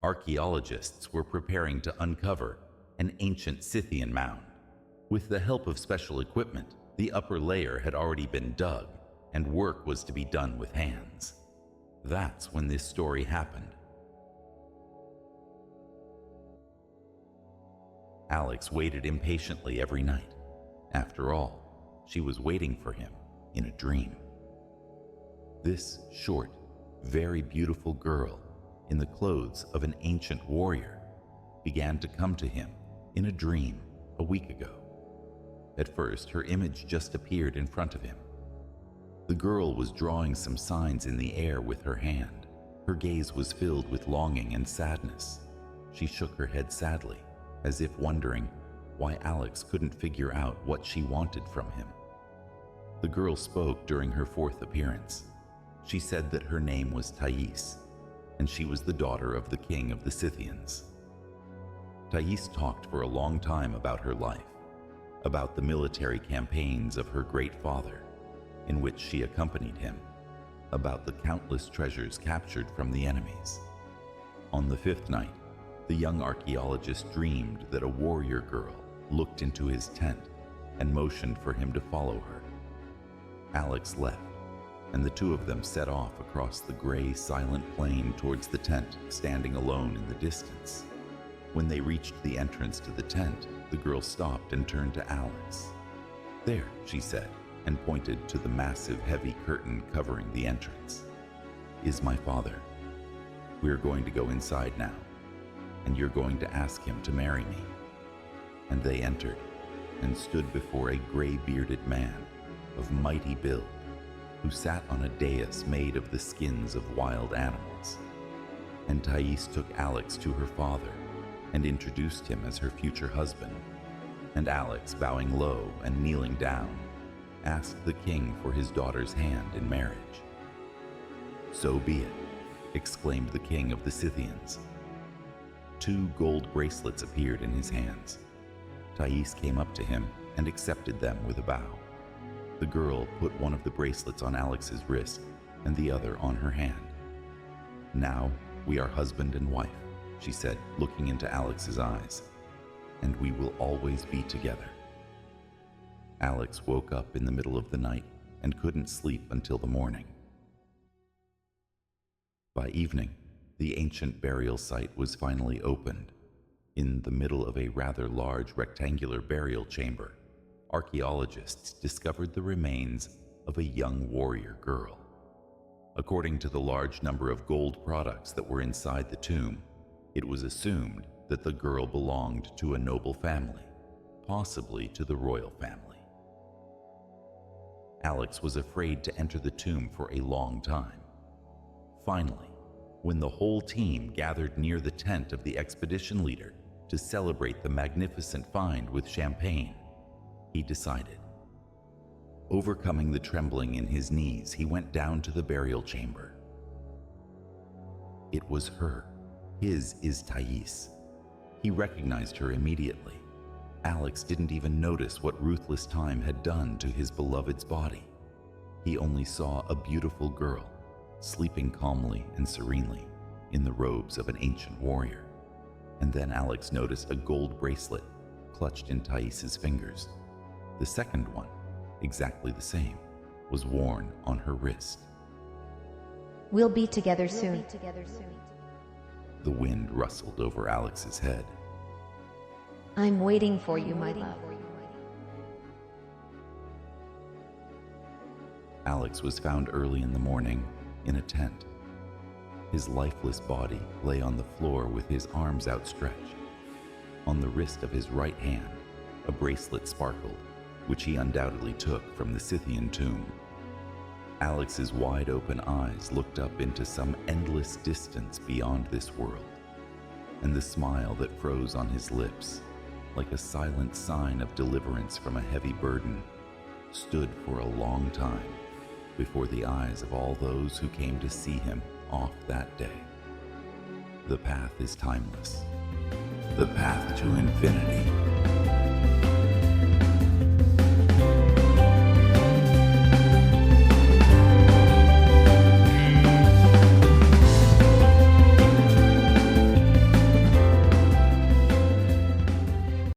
Archaeologists were preparing to uncover an ancient Scythian mound. With the help of special equipment, the upper layer had already been dug, and work was to be done with hands. That's when this story happened. Alex waited impatiently every night. After all, she was waiting for him in a dream. This short, very beautiful girl, in the clothes of an ancient warrior, began to come to him in a dream a week ago. At first, her image just appeared in front of him. The girl was drawing some signs in the air with her hand. Her gaze was filled with longing and sadness. She shook her head sadly, as if wondering why Alex couldn't figure out what she wanted from him. The girl spoke during her fourth appearance. She said that her name was Thais, and she was the daughter of the king of the Scythians. Thais talked for a long time about her life, about the military campaigns of her great father, in which she accompanied him, about the countless treasures captured from the enemies. On the fifth night, the young archaeologist dreamed that a warrior girl looked into his tent and motioned for him to follow her. Alex left, and the two of them set off across the gray, silent plain towards the tent, standing alone in the distance. When they reached the entrance to the tent, the girl stopped and turned to Alex. "There," she said, and pointed to the massive, heavy curtain covering the entrance, "is my father. We're going to go inside now, and you're going to ask him to marry me." And they entered and stood before a gray-bearded man of mighty build, who sat on a dais made of the skins of wild animals. And Thais took Alex to her father and introduced him as her future husband. And Alex, bowing low and kneeling down, asked the king for his daughter's hand in marriage. "So be it," exclaimed the king of the Scythians. 2 gold bracelets appeared in his hands. Thais came up to him and accepted them with a bow. The girl put one of the bracelets on Alex's wrist and the other on her hand. "Now we are husband and wife," she said, looking into Alex's eyes, "and we will always be together." Alex woke up in the middle of the night and couldn't sleep until the morning. By evening, the ancient burial site was finally opened. In the middle of a rather large rectangular burial chamber, archaeologists discovered the remains of a young warrior girl. According to the large number of gold products that were inside the tomb, it was assumed that the girl belonged to a noble family, possibly to the royal family. Alex was afraid to enter the tomb for a long time. Finally, when the whole team gathered near the tent of the expedition leader to celebrate the magnificent find with champagne, he decided. Overcoming the trembling in his knees, he went down to the burial chamber. It was her. His is Thais. He recognized her immediately. Alex didn't even notice what ruthless time had done to his beloved's body. He only saw a beautiful girl, sleeping calmly and serenely in the robes of an ancient warrior. And then Alex noticed a gold bracelet clutched in Thais's fingers. The second one, exactly the same, was worn on her wrist. "We'll be together soon." The wind rustled over Alex's head. "I'm waiting for you, my love." Alex was found early in the morning in a tent. His lifeless body lay on the floor with his arms outstretched. On the wrist of his right hand, a bracelet sparkled, which he undoubtedly took from the Scythian tomb. Alex's wide-open eyes looked up into some endless distance beyond this world, and the smile that froze on his lips, like a silent sign of deliverance from a heavy burden, stood for a long time before the eyes of all those who came to see him off that day. The path is timeless. The path to infinity.